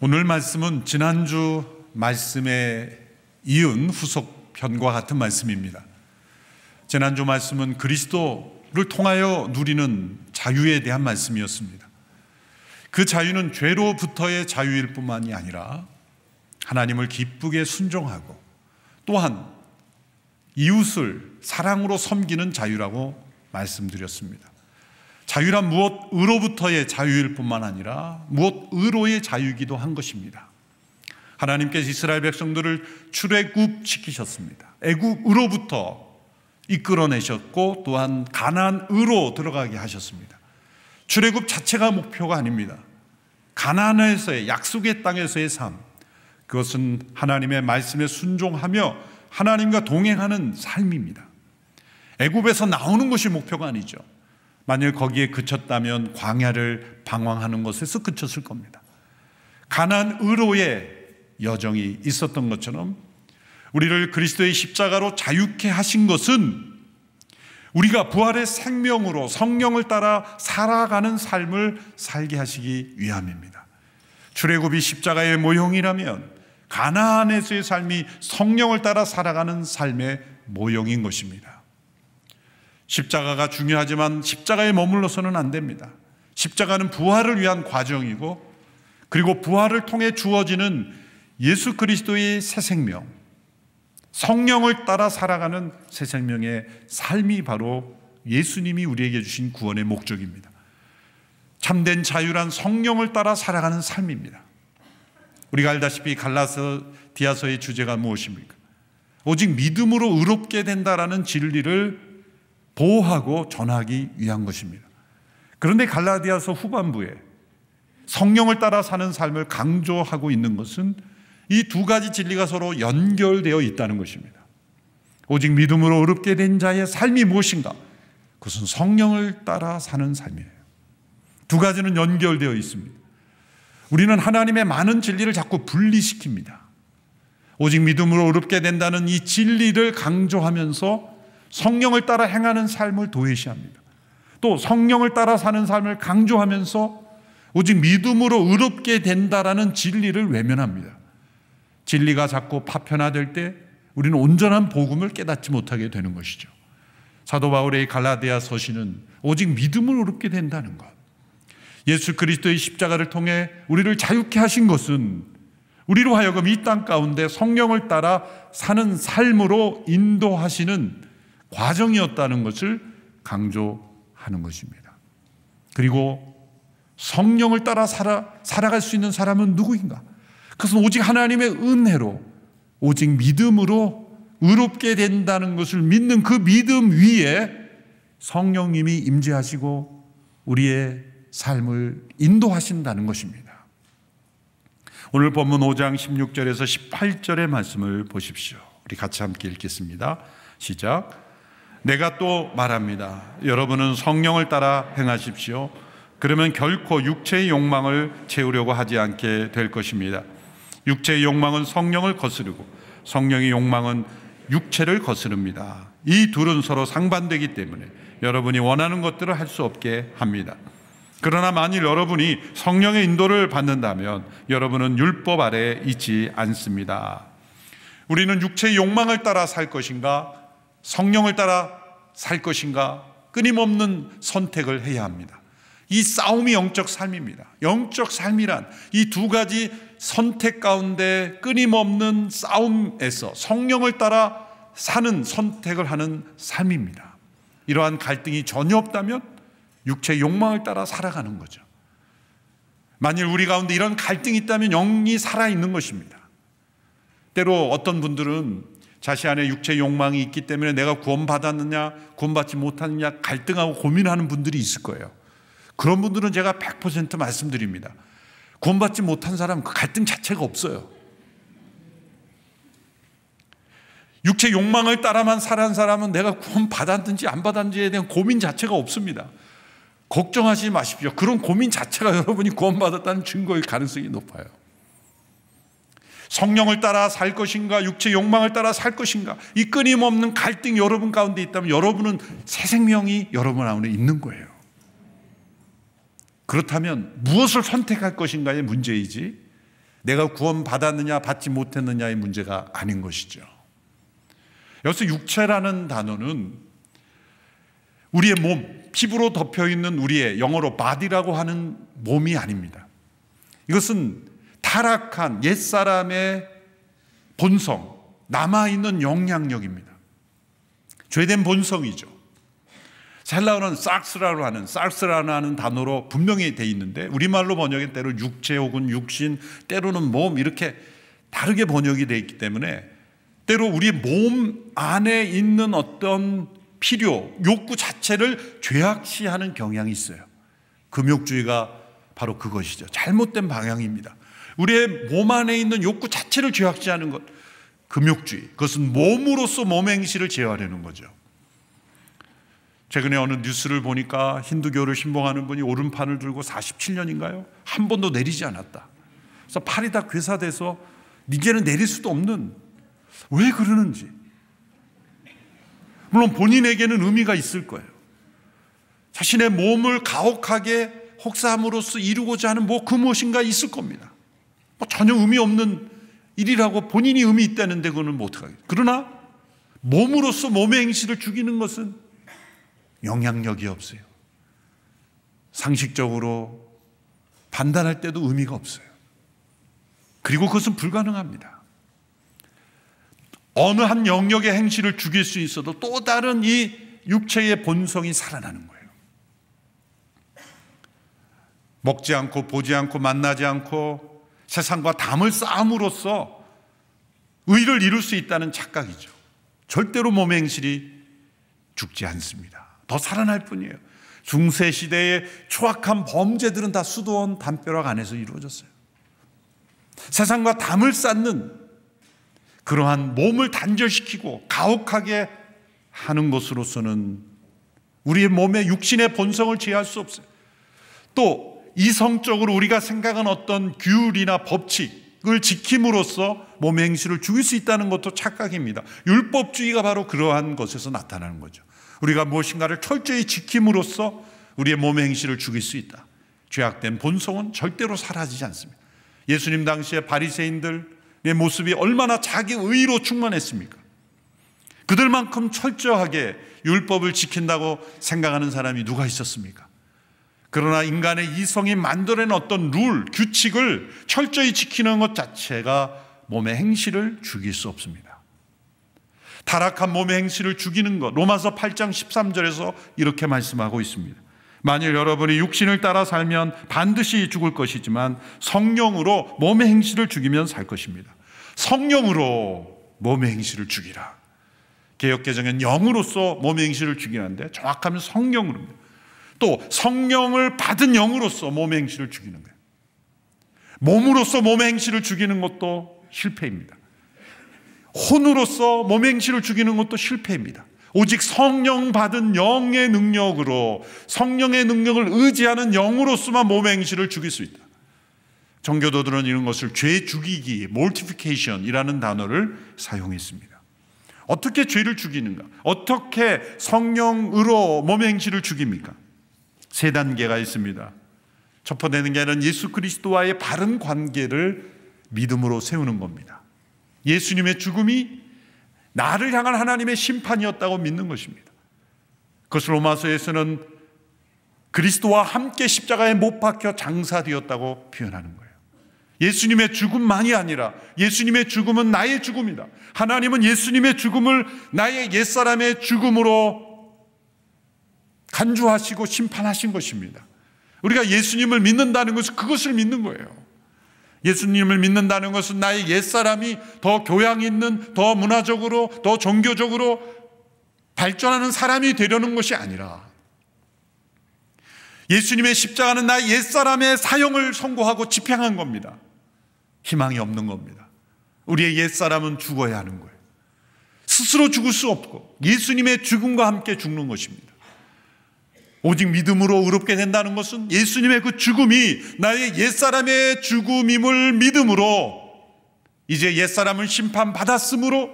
오늘 말씀은 지난주 말씀에 이은 후속편과 같은 말씀입니다. 지난주 말씀은 그리스도를 통하여 누리는 자유에 대한 말씀이었습니다. 그 자유는 죄로부터의 자유일 뿐만이 아니라 하나님을 기쁘게 순종하고 또한 이웃을 사랑으로 섬기는 자유라고 말씀드렸습니다. 자유란 무엇 의로부터의 자유일 뿐만 아니라 무엇 의로의 자유이기도 한 것입니다. 하나님께서 이스라엘 백성들을 출애굽시키셨습니다. 애굽으로부터 이끌어내셨고 또한 가나안으로 들어가게 하셨습니다. 출애굽 자체가 목표가 아닙니다. 가나안에서의 약속의 땅에서의 삶, 그것은 하나님의 말씀에 순종하며 하나님과 동행하는 삶입니다. 애굽에서 나오는 것이 목표가 아니죠. 만일 거기에 그쳤다면 광야를 방황하는 것에서 그쳤을 겁니다. 가나안으로의 여정이 있었던 것처럼 우리를 그리스도의 십자가로 자유케 하신 것은 우리가 부활의 생명으로 성령을 따라 살아가는 삶을 살게 하시기 위함입니다. 출애굽이 십자가의 모형이라면 가나안에서의 삶이 성령을 따라 살아가는 삶의 모형인 것입니다. 십자가가 중요하지만 십자가에 머물러서는 안 됩니다. 십자가는 부활을 위한 과정이고 그리고 부활을 통해 주어지는 예수 그리스도의 새 생명, 성령을 따라 살아가는 새 생명의 삶이 바로 예수님이 우리에게 주신 구원의 목적입니다. 참된 자유란 성령을 따라 살아가는 삶입니다. 우리가 알다시피 갈라디아서의 주제가 무엇입니까? 오직 믿음으로 의롭게 된다라는 진리를 보호하고 전하기 위한 것입니다. 그런데 갈라디아서 후반부에 성령을 따라 사는 삶을 강조하고 있는 것은 이 두 가지 진리가 서로 연결되어 있다는 것입니다. 오직 믿음으로 의롭게 된 자의 삶이 무엇인가? 그것은 성령을 따라 사는 삶이에요. 두 가지는 연결되어 있습니다. 우리는 하나님의 많은 진리를 자꾸 분리시킵니다. 오직 믿음으로 의롭게 된다는 이 진리를 강조하면서 성령을 따라 행하는 삶을 도외시합니다. 또 성령을 따라 사는 삶을 강조하면서 오직 믿음으로 의롭게 된다라는 진리를 외면합니다. 진리가 자꾸 파편화될 때 우리는 온전한 복음을 깨닫지 못하게 되는 것이죠. 사도 바울의 갈라디아 서신은 오직 믿음으로 의롭게 된다는 것, 예수 그리스도의 십자가를 통해 우리를 자유케 하신 것은 우리로 하여금 이 땅 가운데 성령을 따라 사는 삶으로 인도하시는 과정이었다는 것을 강조하는 것입니다. 그리고 성령을 따라 살아갈 수 있는 사람은 누구인가? 그것은 오직 하나님의 은혜로 오직 믿음으로 의롭게 된다는 것을 믿는 그 믿음 위에 성령님이 임재하시고 우리의 삶을 인도하신다는 것입니다. 오늘 본문 5장 16절에서 18절의 말씀을 보십시오. 우리 같이 함께 읽겠습니다. 시작. 내가 또 말합니다. 여러분은 성령을 따라 행하십시오. 그러면 결코 육체의 욕망을 채우려고 하지 않게 될 것입니다. 육체의 욕망은 성령을 거스르고 성령의 욕망은 육체를 거스릅니다. 이 둘은 서로 상반되기 때문에 여러분이 원하는 것들을 할 수 없게 합니다. 그러나 만일 여러분이 성령의 인도를 받는다면 여러분은 율법 아래에 있지 않습니다. 우리는 육체의 욕망을 따라 살 것인가 성령을 따라 살 것인가 끊임없는 선택을 해야 합니다. 이 싸움이 영적 삶입니다. 영적 삶이란 이 두 가지 선택 가운데 끊임없는 싸움에서 성령을 따라 사는 선택을 하는 삶입니다. 이러한 갈등이 전혀 없다면 육체의 욕망을 따라 살아가는 거죠. 만일 우리 가운데 이런 갈등이 있다면 영이 살아있는 것입니다. 때로 어떤 분들은 자신 안에 육체의 욕망이 있기 때문에 내가 구원받았느냐 구원받지 못하느냐 갈등하고 고민하는 분들이 있을 거예요. 그런 분들은 제가 100% 말씀드립니다. 구원받지 못한 사람은 그 갈등 자체가 없어요. 육체 욕망을 따라만 살아간 사람은 내가 구원받았는지 안 받았는지에 대한 고민 자체가 없습니다. 걱정하지 마십시오. 그런 고민 자체가 여러분이 구원받았다는 증거일 가능성이 높아요. 성령을 따라 살 것인가 육체 욕망을 따라 살 것인가 이 끊임없는 갈등이 여러분 가운데 있다면 여러분은 새 생명이 여러분 안에 있는 거예요. 그렇다면 무엇을 선택할 것인가의 문제이지 내가 구원받았느냐 받지 못했느냐의 문제가 아닌 것이죠. 여기서 육체라는 단어는 우리의 몸, 피부로 덮여있는 우리의 영어로 body라고 하는 몸이 아닙니다. 이것은 타락한 옛사람의 본성, 남아있는 영향력입니다. 죄된 본성이죠. 헬라어는 sarx라고 하는 단어로 분명히 되어 있는데 우리말로 번역엔 때로 육체 혹은 육신, 때로는 몸 이렇게 다르게 번역이 되어 있기 때문에 때로 우리 몸 안에 있는 어떤 필요, 욕구 자체를 죄악시하는 경향이 있어요. 금욕주의가 바로 그것이죠. 잘못된 방향입니다. 우리의 몸 안에 있는 욕구 자체를 죄악시하는 것, 금욕주의. 그것은 몸으로서 몸의 행실을 제어하려는 거죠. 최근에 어느 뉴스를 보니까 힌두교를 신봉하는 분이 오른팔을 들고 47년인가요? 한 번도 내리지 않았다. 그래서 팔이 다 괴사돼서 이제는 내릴 수도 없는, 왜 그러는지. 물론 본인에게는 의미가 있을 거예요. 자신의 몸을 가혹하게 혹사함으로써 이루고자 하는 그 무엇인가 있을 겁니다. 전혀 의미 없는 일이라고 본인이 의미 있다는데 그거는 어떡하겠어요. 그러나 몸으로서 몸의 행실을 죽이는 것은 영향력이 없어요. 상식적으로 판단할 때도 의미가 없어요. 그리고 그것은 불가능합니다. 어느 한 영역의 행실을 죽일 수 있어도 또 다른 이 육체의 본성이 살아나는 거예요. 먹지 않고 보지 않고 만나지 않고 세상과 담을 쌓음으로써 의를 이룰 수 있다는 착각이죠. 절대로 몸의 행실이 죽지 않습니다. 더 살아날 뿐이에요. 중세시대의 추악한 범죄들은 다 수도원 담벼락 안에서 이루어졌어요. 세상과 담을 쌓는 그러한 몸을 단절시키고 가혹하게 하는 것으로서는 우리의 몸의 육신의 본성을 제어할 수 없어요. 또 이성적으로 우리가 생각한 어떤 규율이나 법칙을 지킴으로써 몸의 행실을 죽일 수 있다는 것도 착각입니다. 율법주의가 바로 그러한 것에서 나타나는 거죠. 우리가 무엇인가를 철저히 지킴으로써 우리의 몸의 행실을 죽일 수 있다. 죄악된 본성은 절대로 사라지지 않습니다. 예수님 당시에 바리새인들의 모습이 얼마나 자기 의로 충만했습니까? 그들만큼 철저하게 율법을 지킨다고 생각하는 사람이 누가 있었습니까? 그러나 인간의 이성이 만들어낸 어떤 룰, 규칙을 철저히 지키는 것 자체가 몸의 행실을 죽일 수 없습니다. 타락한 몸의 행실을 죽이는 것, 로마서 8장 13절에서 이렇게 말씀하고 있습니다. 만일 여러분이 육신을 따라 살면 반드시 죽을 것이지만 성령으로 몸의 행실을 죽이면 살 것입니다. 성령으로 몸의 행실을 죽이라. 개역개정엔 영으로서 몸의 행실을 죽이는데 정확하면 성령으로입니다. 또 성령을 받은 영으로서 몸의 행실을 죽이는 거예요. 몸으로서 몸의 행실을 죽이는 것도 실패입니다. 혼으로서 몸의 행실을 죽이는 것도 실패입니다. 오직 성령 받은 영의 능력으로, 성령의 능력을 의지하는 영으로서만 몸의 행실을 죽일 수 있다. 정교도들은 이런 것을 죄 죽이기, mortification이라는 단어를 사용했습니다. 어떻게 죄를 죽이는가? 어떻게 성령으로 몸의 행실을 죽입니까? 세 단계가 있습니다. 첫 번째 단계는 예수 그리스도와의 바른 관계를 믿음으로 세우는 겁니다. 예수님의 죽음이 나를 향한 하나님의 심판이었다고 믿는 것입니다. 그것을 로마서에서는 그리스도와 함께 십자가에 못 박혀 장사되었다고 표현하는 거예요. 예수님의 죽음만이 아니라 예수님의 죽음은 나의 죽음이다. 하나님은 예수님의 죽음을 나의 옛사람의 죽음으로 간주하시고 심판하신 것입니다. 우리가 예수님을 믿는다는 것은 그것을 믿는 거예요. 예수님을 믿는다는 것은 나의 옛사람이 더 교양 있는, 더 문화적으로, 더 종교적으로 발전하는 사람이 되려는 것이 아니라 예수님의 십자가는 나의 옛사람의 사형을 선고하고 집행한 겁니다. 희망이 없는 겁니다. 우리의 옛사람은 죽어야 하는 거예요. 스스로 죽을 수 없고 예수님의 죽음과 함께 죽는 것입니다. 오직 믿음으로 의롭게 된다는 것은 예수님의 그 죽음이 나의 옛사람의 죽음임을 믿음으로 이제 옛사람을 심판받았으므로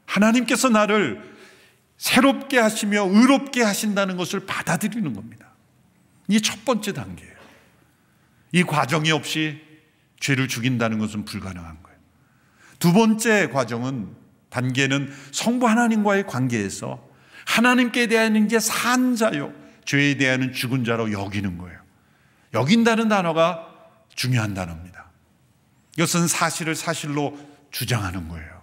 하나님께서 나를 새롭게 하시며 의롭게 하신다는 것을 받아들이는 겁니다. 이게 첫 번째 단계예요. 이 과정이 없이 죄를 죽인다는 것은 불가능한 거예요. 두 번째 단계는 성부 하나님과의 관계에서 하나님께 대한 이제 산 자요, 죄에 대한 죽은 자로 여기는 거예요. 여긴다는 단어가 중요한 단어입니다. 이것은 사실을 사실로 주장하는 거예요.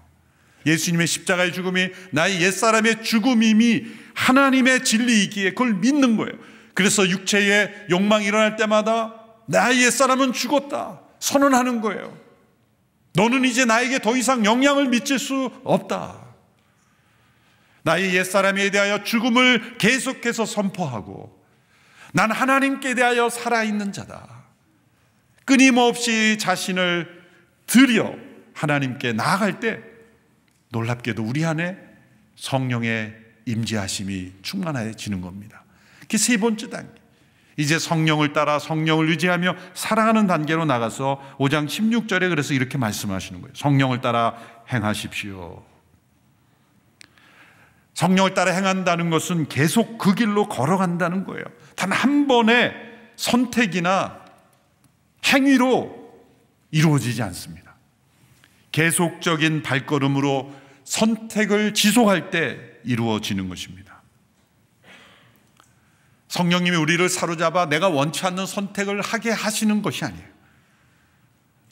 예수님의 십자가의 죽음이 나의 옛사람의 죽음임이 하나님의 진리이기에 그걸 믿는 거예요. 그래서 육체의 욕망이 일어날 때마다 나의 옛사람은 죽었다 선언하는 거예요. 너는 이제 나에게 더 이상 영향을 미칠 수 없다. 나의 옛사람에 대하여 죽음을 계속해서 선포하고 난 하나님께 대하여 살아있는 자다. 끊임없이 자신을 드려 하나님께 나아갈 때 놀랍게도 우리 안에 성령의 임재하심이 충만해지는 겁니다. 그게 세 번째 단계. 이제 성령을 따라 성령을 의지하며 살아가는 단계로 나가서 5장 16절에 그래서 이렇게 말씀하시는 거예요. 성령을 따라 행하십시오. 성령을 따라 행한다는 것은 계속 그 길로 걸어간다는 거예요. 단 한 번의 선택이나 행위로 이루어지지 않습니다. 계속적인 발걸음으로 선택을 지속할 때 이루어지는 것입니다. 성령님이 우리를 사로잡아 내가 원치 않는 선택을 하게 하시는 것이 아니에요.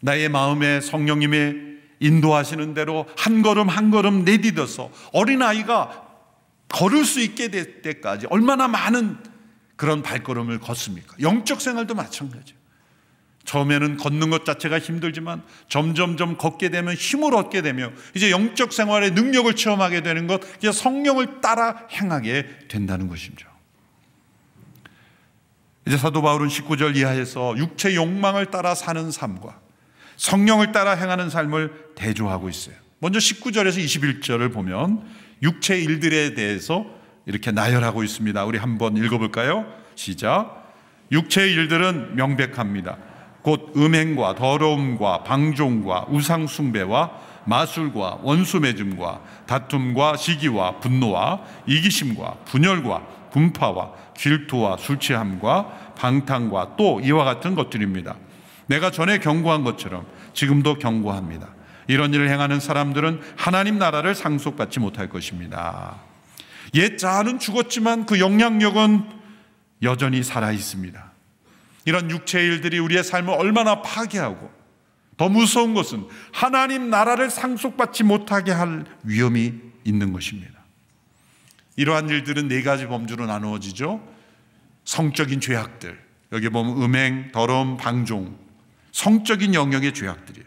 나의 마음에 성령님의 인도하시는 대로 한 걸음 한 걸음 내디뎌서 어린아이가 걸을 수 있게 될 때까지 얼마나 많은 그런 발걸음을 걷습니까? 영적 생활도 마찬가지예요. 처음에는 걷는 것 자체가 힘들지만 점점점 걷게 되면 힘을 얻게 되며 이제 영적 생활의 능력을 체험하게 되는 것, 이제 성령을 따라 행하게 된다는 것이죠. 이제 사도 바울은 19절 이하에서 육체 욕망을 따라 사는 삶과 성령을 따라 행하는 삶을 대조하고 있어요. 먼저 19절에서 21절을 보면 육체 일들에 대해서 이렇게 나열하고 있습니다. 우리 한번 읽어볼까요? 시작. 육체의 일들은 명백합니다. 곧 음행과 더러움과 방종과 우상숭배와 마술과 원수맺음과 다툼과 시기와 분노와 이기심과 분열과 분파와 질투와 술취함과 방탕과 또 이와 같은 것들입니다. 내가 전에 경고한 것처럼 지금도 경고합니다. 이런 일을 행하는 사람들은 하나님 나라를 상속받지 못할 것입니다. 옛 자아는 죽었지만 그 영향력은 여전히 살아 있습니다. 이런 육체의 일들이 우리의 삶을 얼마나 파괴하고 더 무서운 것은 하나님 나라를 상속받지 못하게 할 위험이 있는 것입니다. 이러한 일들은 네 가지 범주로 나누어지죠. 성적인 죄악들, 여기 보면 음행, 더러움, 방종, 성적인 영역의 죄악들이에요.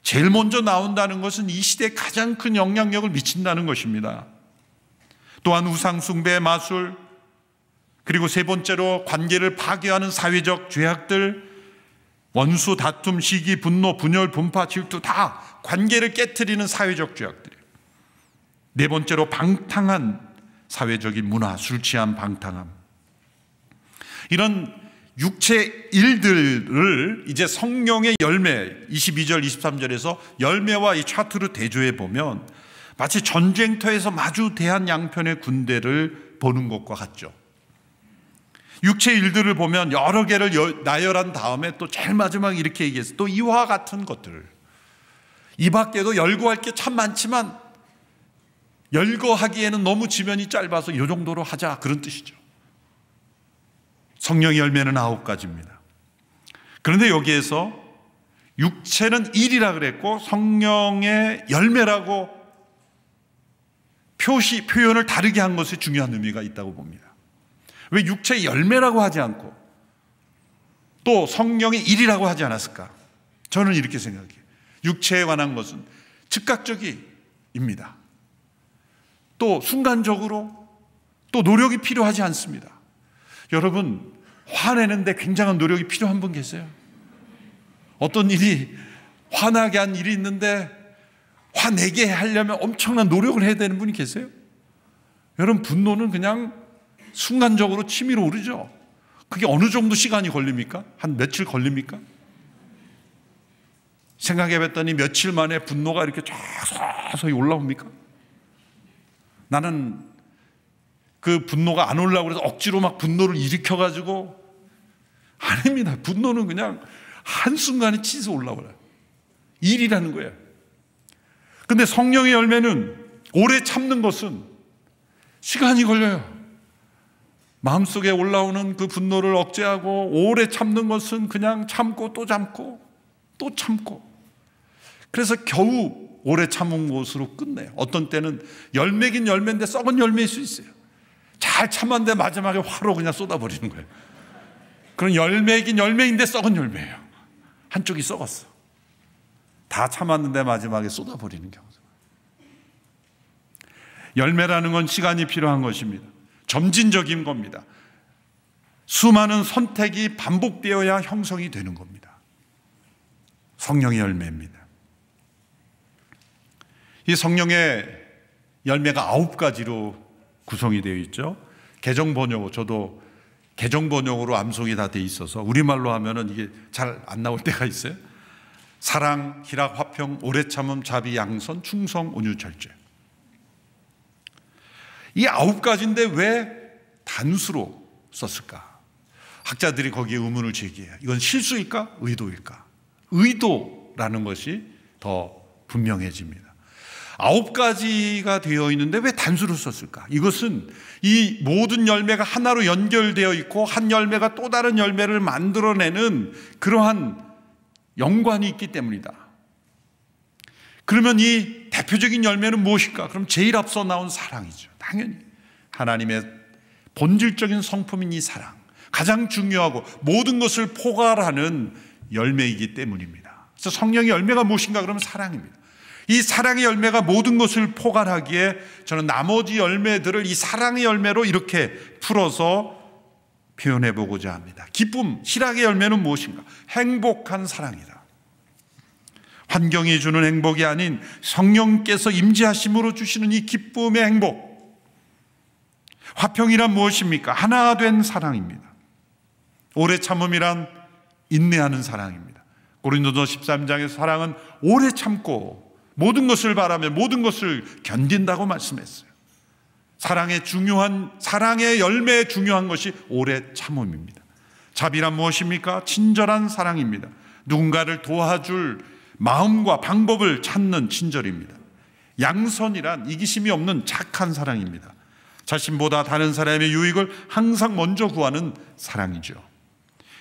제일 먼저 나온다는 것은 이 시대에 가장 큰 영향력을 미친다는 것입니다. 또한 우상숭배, 마술, 그리고 세 번째로 관계를 파괴하는 사회적 죄악들, 원수, 다툼, 시기, 분노, 분열, 분파, 질투, 다 관계를 깨트리는 사회적 죄악들이에요. 네 번째로 방탕한 사회적인 문화, 술 취함, 방탕함. 이런 육체 일들을 이제 성령의 열매, 22절, 23절에서 열매와 이 차트로 대조해 보면 마치 전쟁터에서 마주 대한 양편의 군대를 보는 것과 같죠. 육체 일들을 보면 여러 개를 나열한 다음에 또 제일 마지막에 이렇게 얘기했어요. 또 이와 같은 것들. 이 밖에도 열거할 게 참 많지만 열거하기에는 너무 지면이 짧아서 이 정도로 하자, 그런 뜻이죠. 성령의 열매는 9가지입니다. 그런데 여기에서 육체는 일이라 그랬고 성령의 열매라고 표현을 다르게 한 것에 중요한 의미가 있다고 봅니다. 왜 육체의 열매라고 하지 않고 또 성령의 일이라고 하지 않았을까? 저는 이렇게 생각해요. 육체에 관한 것은 즉각적입니다. 또 순간적으로 또 노력이 필요하지 않습니다. 여러분, 화내는데 굉장한 노력이 필요한 분 계세요? 어떤 일이 화나게 한 일이 있는데 화내게 하려면 엄청난 노력을 해야 되는 분이 계세요? 여러분, 분노는 그냥 순간적으로 치밀어 오르죠. 그게 어느 정도 시간이 걸립니까? 한 며칠 걸립니까? 생각해 봤더니 며칠 만에 분노가 이렇게 쫙 서서히 올라옵니까? 나는 그 분노가 안 올라오고 그래서 억지로 막 분노를 일으켜가지고, 아닙니다. 분노는 그냥 한순간에 치서 올라와요. 일이라는 거예요. 근데 성령의 열매는 오래 참는 것은 시간이 걸려요. 마음속에 올라오는 그 분노를 억제하고 오래 참는 것은 그냥 참고 또 참고 또 참고, 그래서 겨우 오래 참은 것으로 끝내요. 어떤 때는 열매긴 열매인데 썩은 열매일 수 있어요. 잘 참았는데 마지막에 화로 그냥 쏟아버리는 거예요. 그런 열매긴 열매인데 썩은 열매예요. 한쪽이 썩었어. 다 참았는데 마지막에 쏟아버리는 경우죠. 열매라는 건 시간이 필요한 것입니다. 점진적인 겁니다. 수많은 선택이 반복되어야 형성이 되는 겁니다. 성령의 열매입니다. 이 성령의 열매가 9가지로 구성이 되어 있죠. 개정번역으로, 저도 개정번역으로 암송이 다 되어 있어서 우리말로 하면은 이게 잘 안 나올 때가 있어요. 사랑, 희락, 화평, 오래 참음, 자비, 양선, 충성, 온유, 절제. 이 9가지인데 왜 단수로 썼을까? 학자들이 거기에 의문을 제기해요. 이건 실수일까? 의도일까? 의도라는 것이 더 분명해집니다. 9가지가 되어 있는데 왜 단수로 썼을까? 이것은 이 모든 열매가 하나로 연결되어 있고 한 열매가 또 다른 열매를 만들어내는 그러한 연관이 있기 때문이다. 그러면 이 대표적인 열매는 무엇일까? 그럼 제일 앞서 나온 사랑이죠. 당연히 하나님의 본질적인 성품인 이 사랑, 가장 중요하고 모든 것을 포괄하는 열매이기 때문입니다. 그래서 성령의 열매가 무엇인가? 그러면 사랑입니다. 이 사랑의 열매가 모든 것을 포괄하기에 저는 나머지 열매들을 이 사랑의 열매로 이렇게 풀어서 표현해 보고자 합니다. 기쁨, 희락의 열매는 무엇인가? 행복한 사랑이다. 환경이 주는 행복이 아닌 성령께서 임재하심으로 주시는 이 기쁨의 행복. 화평이란 무엇입니까? 하나 된 사랑입니다. 오래 참음이란 인내하는 사랑입니다. 고린도서 13장의 사랑은 오래 참고 모든 것을 바라며 모든 것을 견딘다고 말씀했어요. 사랑의 열매에 중요한 것이 오래 참음입니다. 자비란 무엇입니까? 친절한 사랑입니다. 누군가를 도와줄 마음과 방법을 찾는 친절입니다. 양선이란 이기심이 없는 착한 사랑입니다. 자신보다 다른 사람의 유익을 항상 먼저 구하는 사랑이죠.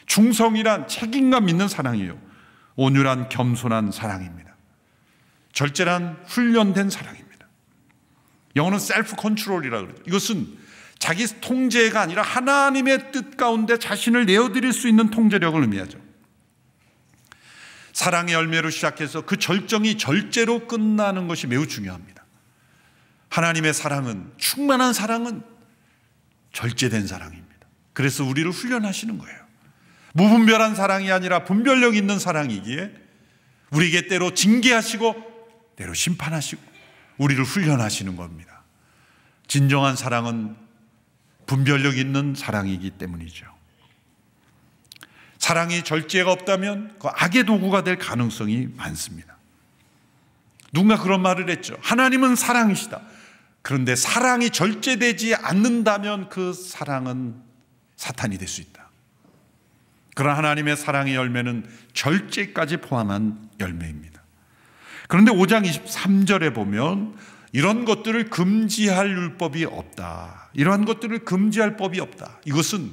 충성이란 책임감 있는 사랑이에요. 온유란 겸손한 사랑입니다. 절제란 훈련된 사랑입니다. 영어는 셀프 컨트롤이라고 그러죠. 이것은 자기 통제가 아니라 하나님의 뜻 가운데 자신을 내어드릴 수 있는 통제력을 의미하죠. 사랑의 열매로 시작해서 그 절정이 절제로 끝나는 것이 매우 중요합니다. 하나님의 사랑은, 충만한 사랑은 절제된 사랑입니다. 그래서 우리를 훈련하시는 거예요. 무분별한 사랑이 아니라 분별력 있는 사랑이기에 우리에게 때로 징계하시고 때로 심판하시고 우리를 훈련하시는 겁니다. 진정한 사랑은 분별력 있는 사랑이기 때문이죠. 사랑이 절제가 없다면 그 악의 도구가 될 가능성이 많습니다. 누군가 그런 말을 했죠. 하나님은 사랑이시다. 그런데 사랑이 절제되지 않는다면 그 사랑은 사탄이 될 수 있다. 그러나 하나님의 사랑의 열매는 절제까지 포함한 열매입니다. 그런데 5장 23절에 보면 이런 것들을 금지할 율법이 없다. 이러한 것들을 금지할 법이 없다. 이것은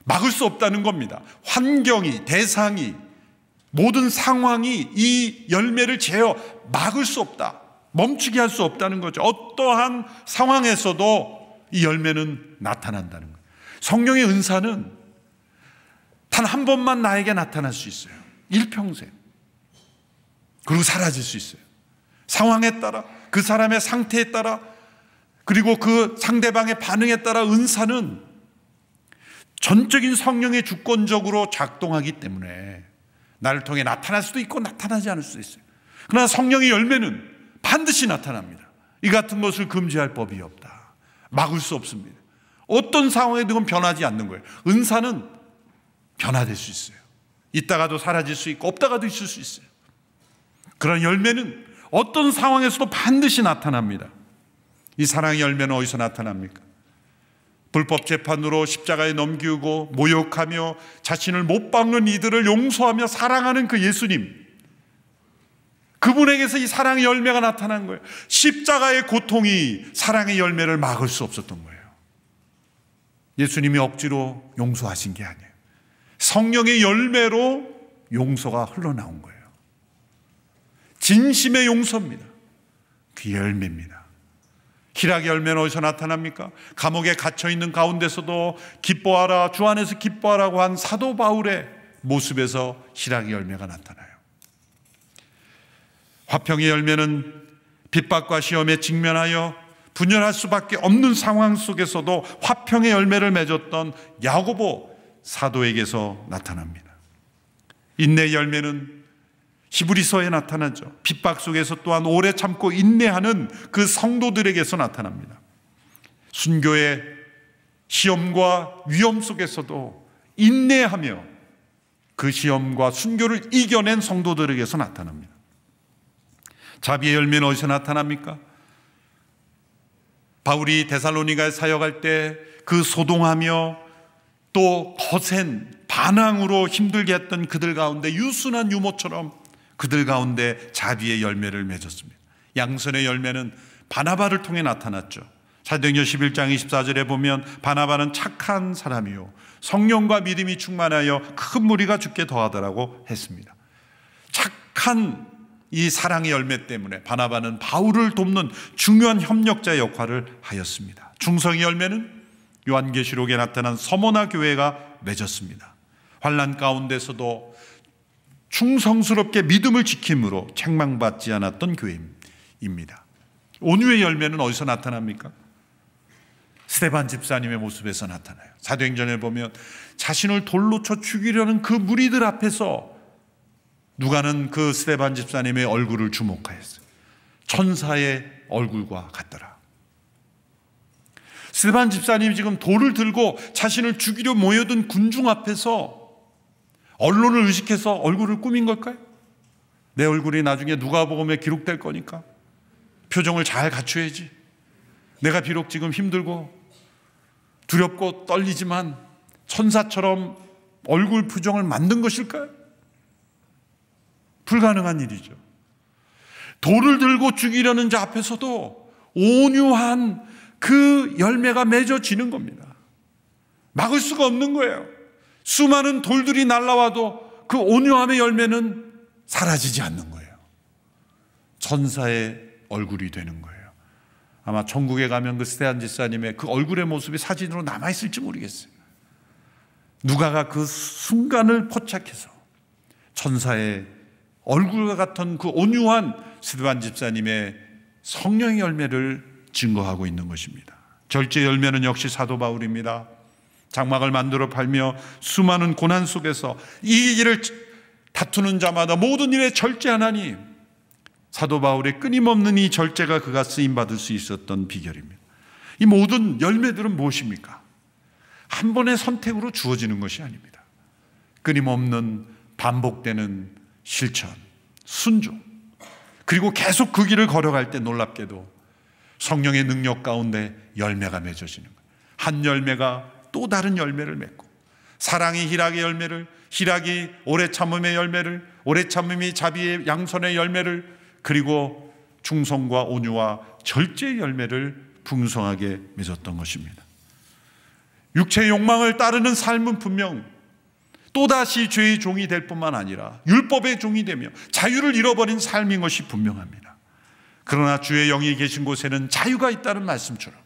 막을 수 없다는 겁니다. 환경이, 대상이, 모든 상황이 이 열매를 제어 막을 수 없다. 멈추게 할 수 없다는 거죠. 어떠한 상황에서도 이 열매는 나타난다는 거예요. 성령의 은사는 단 한 번만 나에게 나타날 수 있어요. 일평생. 그리고 사라질 수 있어요. 상황에 따라, 그 사람의 상태에 따라, 그리고 그 상대방의 반응에 따라 은사는 전적인 성령의 주권적으로 작동하기 때문에 나를 통해 나타날 수도 있고 나타나지 않을 수도 있어요. 그러나 성령의 열매는 반드시 나타납니다. 이 같은 것을 금지할 법이 없다. 막을 수 없습니다. 어떤 상황에든 변하지 않는 거예요. 은사는 변화될 수 있어요. 있다가도 사라질 수 있고 없다가도 있을 수 있어요. 그런 열매는 어떤 상황에서도 반드시 나타납니다. 이 사랑의 열매는 어디서 나타납니까? 불법 재판으로 십자가에 넘기고 모욕하며 자신을 못 박는 이들을 용서하며 사랑하는 그 예수님, 그분에게서 이 사랑의 열매가 나타난 거예요. 십자가의 고통이 사랑의 열매를 막을 수 없었던 거예요. 예수님이 억지로 용서하신 게 아니에요. 성령의 열매로 용서가 흘러나온 거예요. 진심의 용서입니다. 그 열매입니다. 희락의 열매는 어디서 나타납니까? 감옥에 갇혀있는 가운데서도 기뻐하라, 주 안에서 기뻐하라고 한 사도 바울의 모습에서 희락의 열매가 나타나요. 화평의 열매는 핍박과 시험에 직면하여 분열할 수밖에 없는 상황 속에서도 화평의 열매를 맺었던 야고보 사도에게서 나타납니다. 인내의 열매는 히브리서에 나타나죠. 핍박 속에서 또한 오래 참고 인내하는 그 성도들에게서 나타납니다. 순교의 시험과 위험 속에서도 인내하며 그 시험과 순교를 이겨낸 성도들에게서 나타납니다. 자비의 열매는 어디서 나타납니까? 바울이 데살로니가에 사역할 때 그 소동하며 또 거센 반항으로 힘들게 했던 그들 가운데 유순한 유모처럼 그들 가운데 자비의 열매를 맺었습니다. 양선의 열매는 바나바를 통해 나타났죠. 사도행전 11장 24절에 보면 바나바는 착한 사람이요 성령과 믿음이 충만하여 큰 무리가 죽게 더하더라고 했습니다. 착한 이 사랑의 열매 때문에 바나바는 바울을 돕는 중요한 협력자 역할을 하였습니다. 충성의 열매는 요한계시록에 나타난 서모나 교회가 맺었습니다. 환난 가운데서도 충성스럽게 믿음을 지킴으로 책망받지 않았던 교회입니다. 온유의 열매는 어디서 나타납니까? 스데반 집사님의 모습에서 나타나요. 사도행전에 보면 자신을 돌로 쳐 죽이려는 그 무리들 앞에서 누가는 그 스데반 집사님의 얼굴을 주목하였어요. 천사의 얼굴과 같더라. 스데반 집사님이 지금 돌을 들고 자신을 죽이려 모여든 군중 앞에서 언론을 의식해서 얼굴을 꾸민 걸까요? 내 얼굴이 나중에 누가복음에 기록될 거니까 표정을 잘 갖춰야지. 내가 비록 지금 힘들고 두렵고 떨리지만 천사처럼 얼굴 표정을 만든 것일까요? 불가능한 일이죠. 돌을 들고 죽이려는 자 앞에서도 온유한 그 열매가 맺어지는 겁니다. 막을 수가 없는 거예요. 수많은 돌들이 날아와도 그 온유함의 열매는 사라지지 않는 거예요. 천사의 얼굴이 되는 거예요. 아마 천국에 가면 그 스데반 집사님의 그 얼굴의 모습이 사진으로 남아있을지 모르겠어요. 누가가 그 순간을 포착해서 천사의 얼굴과 같은 그 온유한 스데반 집사님의 성령의 열매를 증거하고 있는 것입니다. 절제 열매는 역시 사도 바울입니다. 장막을 만들어 팔며 수많은 고난 속에서 이 일을 다투는 자마다 모든 일에 절제하나니 사도 바울의 끊임없는 이 절제가 그가 쓰임받을 수 있었던 비결입니다. 이 모든 열매들은 무엇입니까? 한 번의 선택으로 주어지는 것이 아닙니다. 끊임없는 반복되는 실천, 순종, 그리고 계속 그 길을 걸어갈 때 놀랍게도 성령의 능력 가운데 열매가 맺어지는 거예요. 한 열매가 또 다른 열매를 맺고, 사랑이 희락의 열매를, 희락이 오래 참음의 열매를, 오래 참음이 자비의 양선의 열매를, 그리고 충성과 온유와 절제의 열매를 풍성하게 맺었던 것입니다. 육체의 욕망을 따르는 삶은 분명 또다시 죄의 종이 될 뿐만 아니라 율법의 종이 되며 자유를 잃어버린 삶인 것이 분명합니다. 그러나 주의 영이 계신 곳에는 자유가 있다는 말씀처럼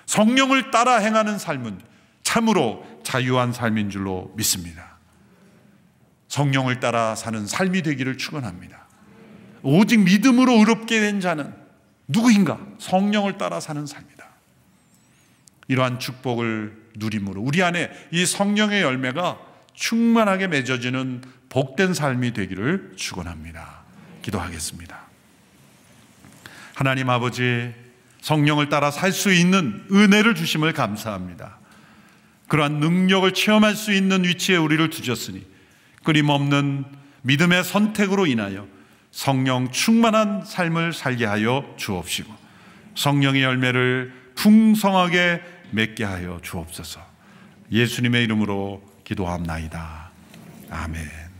성령을 따라 행하는 삶은 참으로 자유한 삶인 줄로 믿습니다. 성령을 따라 사는 삶이 되기를 축원합니다. 오직 믿음으로 의롭게 된 자는 누구인가? 성령을 따라 사는 삶이다. 이러한 축복을 누림으로 우리 안에 이 성령의 열매가 충만하게 맺어지는 복된 삶이 되기를 축원합니다. 기도하겠습니다. 하나님 아버지, 성령을 따라 살 수 있는 은혜를 주심을 감사합니다. 그러한 능력을 체험할 수 있는 위치에 우리를 두셨으니 끊임없는 믿음의 선택으로 인하여 성령 충만한 삶을 살게 하여 주옵시고 성령의 열매를 풍성하게 맺게 하여 주옵소서. 예수님의 이름으로 기도합나이다. 아멘.